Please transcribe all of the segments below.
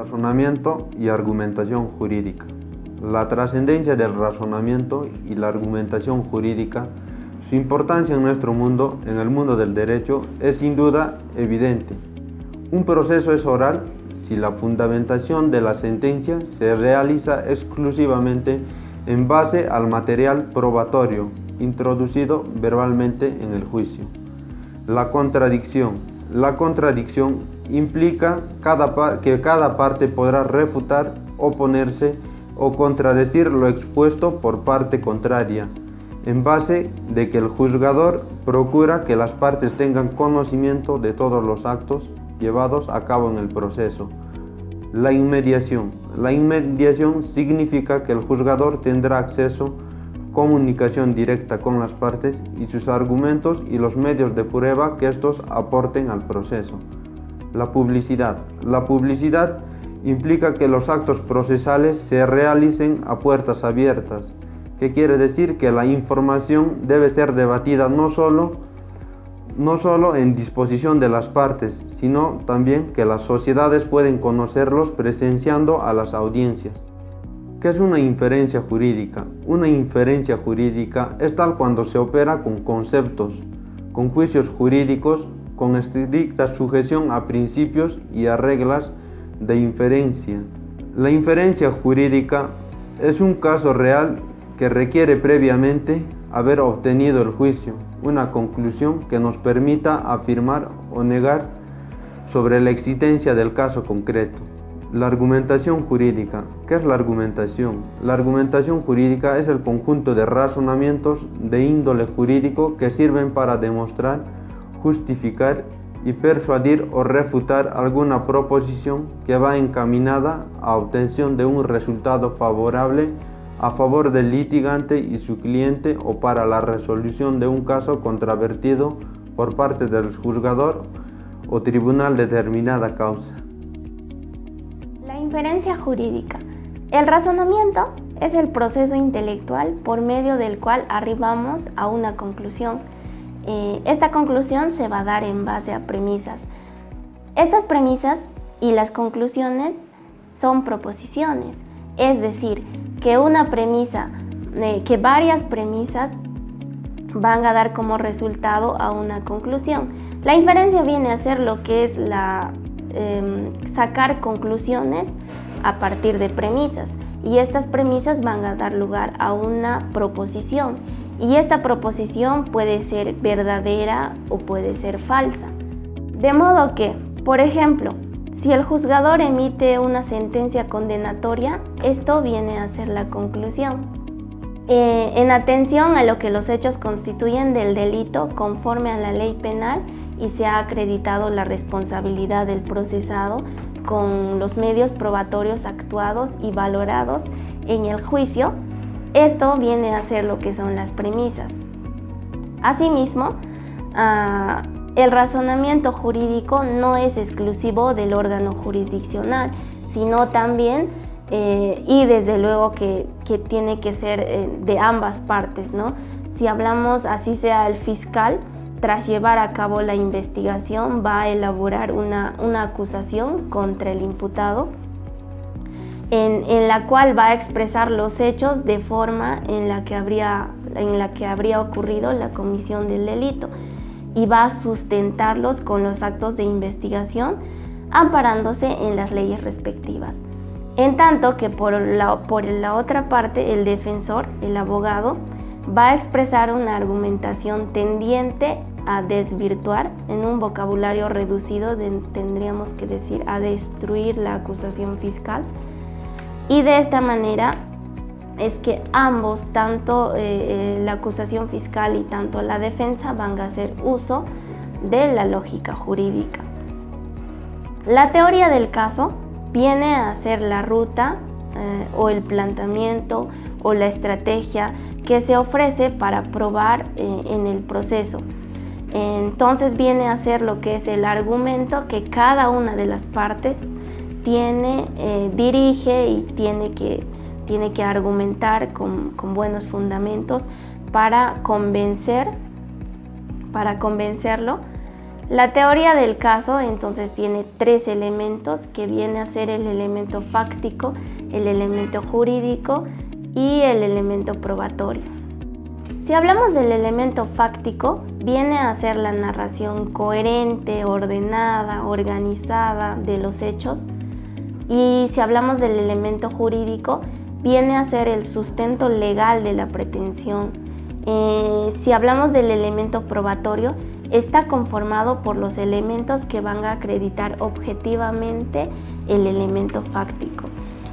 Razonamiento y argumentación jurídica. La trascendencia del razonamiento y la argumentación jurídica, su importancia en nuestro mundo, en el mundo del derecho, es sin duda evidente. Un proceso es oral si la fundamentación de la sentencia se realiza exclusivamente en base al material probatorio introducido verbalmente en el juicio. La contradicción implica que cada parte podrá refutar, oponerse o contradecir lo expuesto por parte contraria, en base de que el juzgador procura que las partes tengan conocimiento de todos los actos llevados a cabo en el proceso. La inmediación significa que el juzgador tendrá acceso, comunicación directa con las partes y sus argumentos y los medios de prueba que estos aporten al proceso. La publicidad implica que los actos procesales se realicen a puertas abiertas, que quiere decir que la información debe ser debatida no solo en disposición de las partes, sino también que las sociedades pueden conocerlos presenciando a las audiencias. ¿Qué es una inferencia jurídica? Una inferencia jurídica es tal cuando se opera con conceptos, con juicios jurídicos, con estricta sujeción a principios y a reglas de inferencia. La inferencia jurídica es un caso real que requiere previamente haber obtenido el juicio, una conclusión que nos permita afirmar o negar sobre la existencia del caso concreto. La argumentación jurídica. ¿Qué es la argumentación? La argumentación jurídica es el conjunto de razonamientos de índole jurídico que sirven para demostrar, justificar y persuadir o refutar alguna proposición que va encaminada a obtención de un resultado favorable a favor del litigante y su cliente o para la resolución de un caso controvertido por parte del juzgador o tribunal de determinada causa. La inferencia jurídica. El razonamiento es el proceso intelectual por medio del cual arribamos a una conclusión. Esta conclusión se va a dar en base a premisas. Estas premisas y las conclusiones son proposiciones, es decir, que varias premisas van a dar como resultado a una conclusión. La inferencia viene a ser lo que es sacar conclusiones a partir de premisas, y estas premisas van a dar lugar a una proposición, y esta proposición puede ser verdadera o puede ser falsa. De modo que, por ejemplo, si el juzgador emite una sentencia condenatoria, esto viene a ser la conclusión. En atención a lo que los hechos constituyen del delito conforme a la ley penal y se ha acreditado la responsabilidad del procesado con los medios probatorios actuados y valorados en el juicio, esto viene a ser lo que son las premisas. Asimismo, el razonamiento jurídico no es exclusivo del órgano jurisdiccional, sino también, y desde luego que tiene que ser de ambas partes, ¿no? Si hablamos, así sea el fiscal, tras llevar a cabo la investigación, va a elaborar una acusación contra el imputado, en la cual va a expresar los hechos de forma en la que habría ocurrido la comisión del delito, y va a sustentarlos con los actos de investigación, amparándose en las leyes respectivas. En tanto que por la otra parte, el defensor, el abogado, va a expresar una argumentación tendiente a desvirtuar, en un vocabulario reducido tendríamos que decir a destruir la acusación fiscal, y de esta manera es que ambos, tanto la acusación fiscal y tanto la defensa, van a hacer uso de la lógica jurídica. La teoría del caso viene a ser la ruta o el planteamiento o la estrategia que se ofrece para probar en el proceso. Entonces viene a ser lo que es el argumento que cada una de las partes dirige y tiene que argumentar con buenos fundamentos para convencerlo La teoría del caso entonces tiene 3 elementos, que viene a ser el elemento fáctico, el elemento jurídico y el elemento probatorio. Si hablamos del elemento fáctico, viene a ser la narración coherente, ordenada, organizada de los hechos. Y si hablamos del elemento jurídico, viene a ser el sustento legal de la pretensión. Si hablamos del elemento probatorio, está conformado por los elementos que van a acreditar objetivamente el elemento fáctico.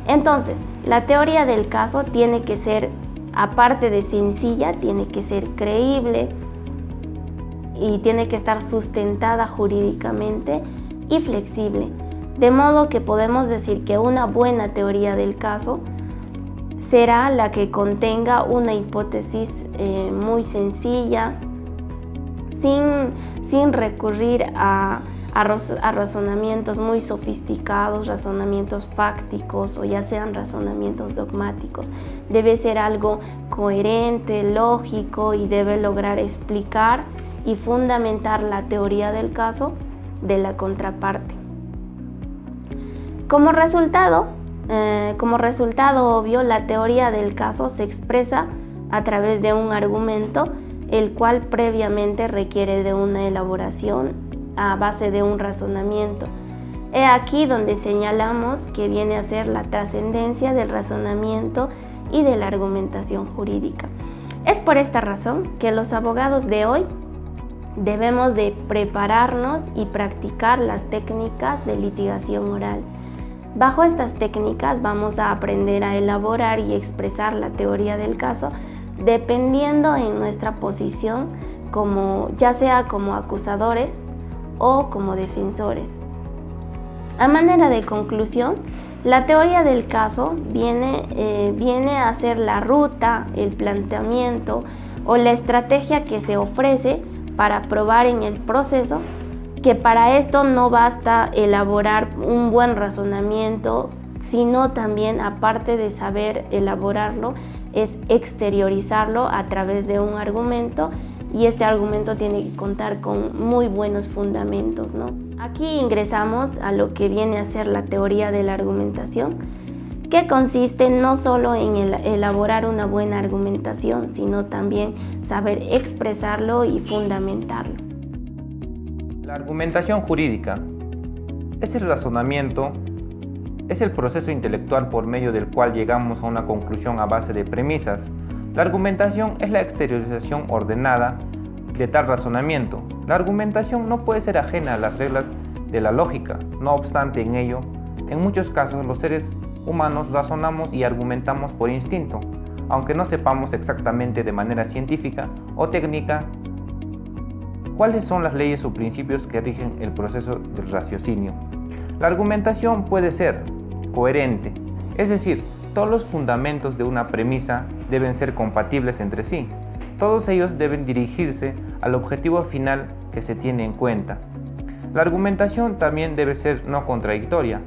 Entonces, la teoría del caso tiene que ser, aparte de sencilla, tiene que ser creíble y tiene que estar sustentada jurídicamente y flexible. De modo que podemos decir que una buena teoría del caso será la que contenga una hipótesis muy sencilla, sin recurrir a razonamientos muy sofisticados, razonamientos fácticos o ya sean razonamientos dogmáticos. Debe ser algo coherente, lógico y debe lograr explicar y fundamentar la teoría del caso de la contraparte. Como resultado obvio, la teoría del caso se expresa a través de un argumento, el cual previamente requiere de una elaboración a base de un razonamiento. He aquí donde señalamos que viene a ser la trascendencia del razonamiento y de la argumentación jurídica. Es por esta razón que los abogados de hoy debemos de prepararnos y practicar las técnicas de litigación oral. Bajo estas técnicas vamos a aprender a elaborar y expresar la teoría del caso dependiendo en nuestra posición, ya sea como acusadores o como defensores. A manera de conclusión, la teoría del caso viene a ser la ruta, el planteamiento o la estrategia que se ofrece para probar en el proceso que para esto no basta elaborar un buen razonamiento, sino también, aparte de saber elaborarlo, es exteriorizarlo a través de un argumento, y este argumento tiene que contar con muy buenos fundamentos, ¿no? Aquí ingresamos a lo que viene a ser la teoría de la argumentación, que consiste no solo en elaborar una buena argumentación, sino también saber expresarlo y fundamentarlo. La argumentación jurídica es el razonamiento, es el proceso intelectual por medio del cual llegamos a una conclusión a base de premisas. La argumentación es la exteriorización ordenada de tal razonamiento. La argumentación no puede ser ajena a las reglas de la lógica. No obstante, en muchos casos los seres humanos razonamos y argumentamos por instinto, aunque no sepamos exactamente de manera científica o técnica cuáles son las leyes o principios que rigen el proceso del raciocinio. La argumentación puede ser coherente, es decir, todos los fundamentos de una premisa deben ser compatibles entre sí. Todos ellos deben dirigirse al objetivo final que se tiene en cuenta. La argumentación también debe ser no contradictoria.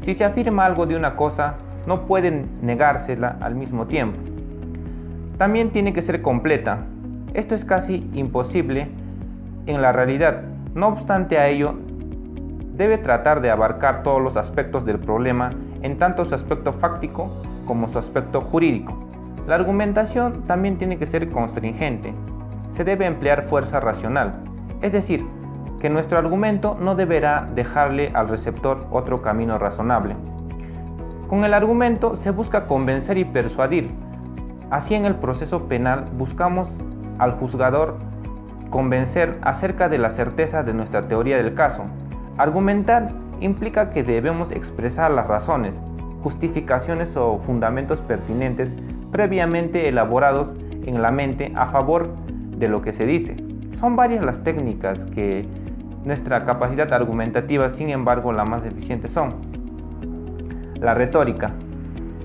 Si se afirma algo de una cosa, no puede negársela al mismo tiempo. También tiene que ser completa. Esto es casi imposible en la realidad. No obstante a ello, debe tratar de abarcar todos los aspectos del problema, en tanto su aspecto fáctico como su aspecto jurídico. La argumentación también tiene que ser constringente. Se debe emplear fuerza racional, es decir, que nuestro argumento no deberá dejarle al receptor otro camino razonable. Con el argumento se busca convencer y persuadir. Así, en el proceso penal buscamos al juzgador convencer acerca de la certeza de nuestra teoría del caso. Argumentar implica que debemos expresar las razones, justificaciones o fundamentos pertinentes previamente elaborados en la mente a favor de lo que se dice. Son varias las técnicas que nuestra capacidad argumentativa, sin embargo, las más eficientes son: la retórica,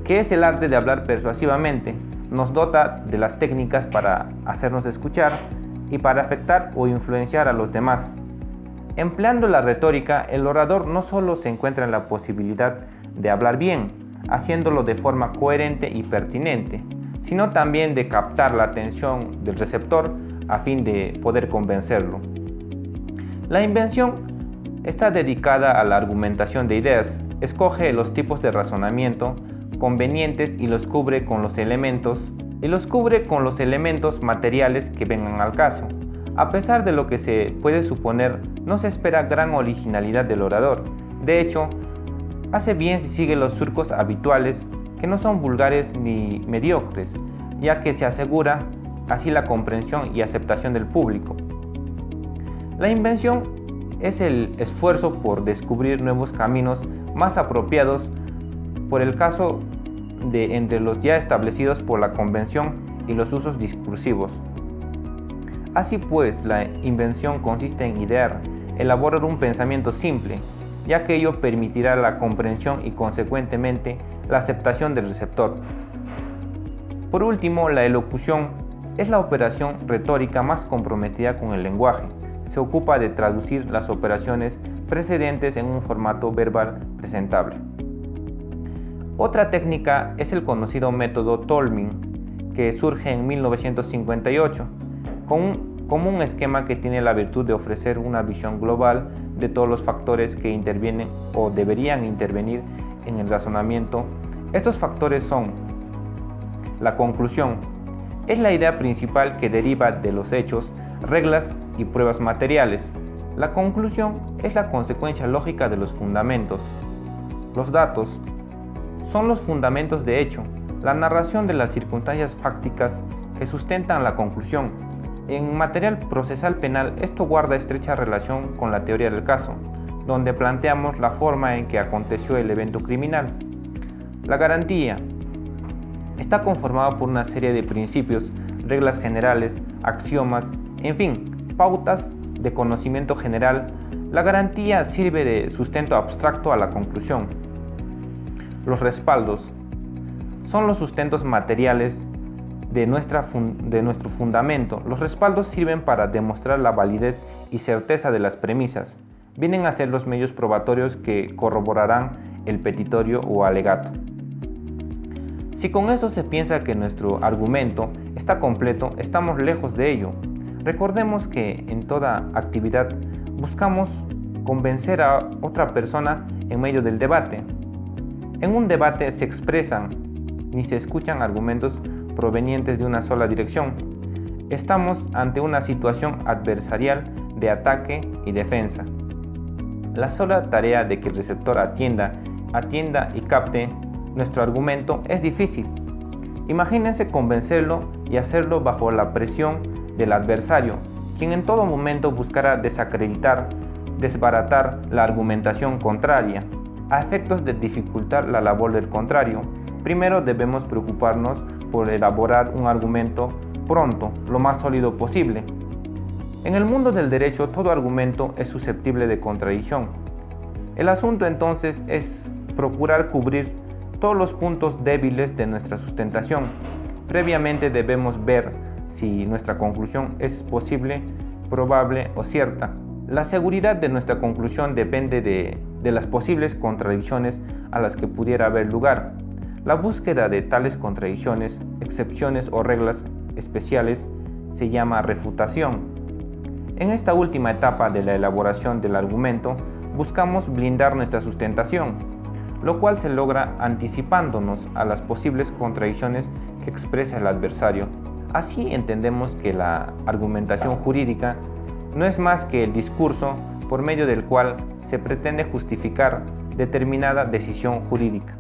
que es el arte de hablar persuasivamente, nos dota de las técnicas para hacernos escuchar y para afectar o influenciar a los demás. Empleando la retórica, el orador no solo se encuentra en la posibilidad de hablar bien, haciéndolo de forma coherente y pertinente, sino también de captar la atención del receptor a fin de poder convencerlo. La invención está dedicada a la argumentación de ideas, escoge los tipos de razonamiento convenientes y los cubre con los elementos materiales que vengan al caso. A pesar de lo que se puede suponer, no se espera gran originalidad del orador. De hecho, hace bien si sigue los surcos habituales, que no son vulgares ni mediocres, ya que se asegura así la comprensión y aceptación del público. La invención es el esfuerzo por descubrir nuevos caminos más apropiados por el caso de entre los ya establecidos por la convención y los usos discursivos. Así pues, la invención consiste en idear, elaborar un pensamiento simple, ya que ello permitirá la comprensión y consecuentemente la aceptación del receptor. Por último, la elocución es la operación retórica más comprometida con el lenguaje. Se ocupa de traducir las operaciones precedentes en un formato verbal presentable. Otra técnica es el conocido método Tolmin, que surge en 1958, como un esquema que tiene la virtud de ofrecer una visión global de todos los factores que intervienen o deberían intervenir en el razonamiento. Estos factores son: la conclusión, es la idea principal que deriva de los hechos, reglas y pruebas materiales. La conclusión es la consecuencia lógica de los fundamentos. Los datos son los fundamentos de hecho, la narración de las circunstancias fácticas que sustentan la conclusión. En material procesal penal, esto guarda estrecha relación con la teoría del caso, donde planteamos la forma en que aconteció el evento criminal. La garantía está conformada por una serie de principios, reglas generales, axiomas, en fin, pautas de conocimiento general. La garantía sirve de sustento abstracto a la conclusión. Los respaldos son los sustentos materiales de nuestro fundamento. Los respaldos sirven para demostrar la validez y certeza de las premisas. Vienen a ser los medios probatorios que corroborarán el petitorio o alegato. Si con eso se piensa que nuestro argumento está completo, estamos lejos de ello. Recordemos que en toda actividad buscamos convencer a otra persona en medio del debate. En un debate se expresan ni se escuchan argumentos provenientes de una sola dirección. Estamos ante una situación adversarial de ataque y defensa. La sola tarea de que el receptor atienda y capte nuestro argumento es difícil. Imagínense convencerlo y hacerlo bajo la presión del adversario, quien en todo momento buscará desacreditar, desbaratar la argumentación contraria. A efectos de dificultar la labor del contrario, primero debemos preocuparnos por elaborar un argumento pronto, lo más sólido posible. En el mundo del derecho, todo argumento es susceptible de contradicción. El asunto entonces es procurar cubrir todos los puntos débiles de nuestra sustentación. Previamente debemos ver si nuestra conclusión es posible, probable o cierta. La seguridad de nuestra conclusión depende de las posibles contradicciones a las que pudiera haber lugar. La búsqueda de tales contradicciones, excepciones o reglas especiales se llama refutación. En esta última etapa de la elaboración del argumento, buscamos blindar nuestra sustentación, lo cual se logra anticipándonos a las posibles contradicciones que expresa el adversario. Así entendemos que la argumentación jurídica no es más que el discurso por medio del cual se pretende justificar determinada decisión jurídica.